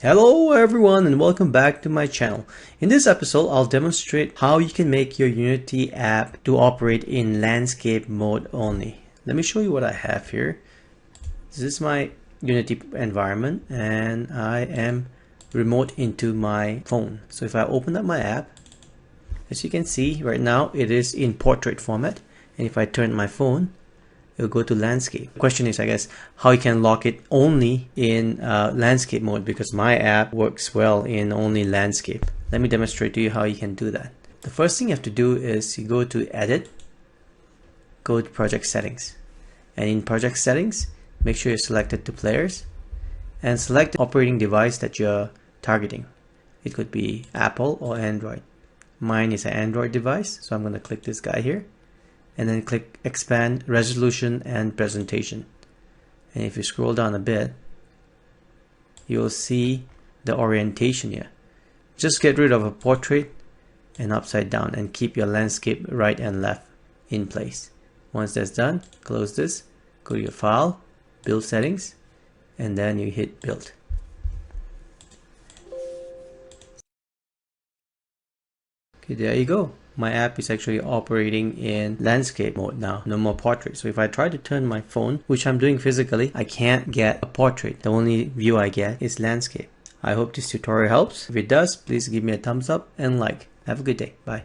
Hello everyone and welcome back to my channel. In this episode, I'll demonstrate how you can make your Unity app to operate in landscape mode only. Let me show you what I have here. This is my Unity environment and I am remote into my phone. So if I open up my app, as you can see right now it is in portrait format, and if I turn my phone, it'll go to landscape. The question is, I guess, how you can lock it only in landscape mode, because my app works well in only landscape. Let me demonstrate to you how you can do that. The first thing you have to do is you go to edit, go to project settings, and in project settings make sure you're selected to players and select the operating device that you're targeting. It could be Apple or Android. Mine is an Android device, so I'm going to click this guy here and then click expand resolution and presentation. And if you scroll down a bit, you'll see the orientation here. Just get rid of a portrait and upside down and keep your landscape right and left in place. Once that's done, close this, go to your file, build settings, and then you hit build. Okay, there you go. My app is actually operating in landscape mode now, no more portrait. So if I try to turn my phone, which I'm doing physically, I can't get a portrait. The only view I get is landscape. I hope this tutorial helps. If it does, please give me a thumbs up and like. Have a good day. Bye.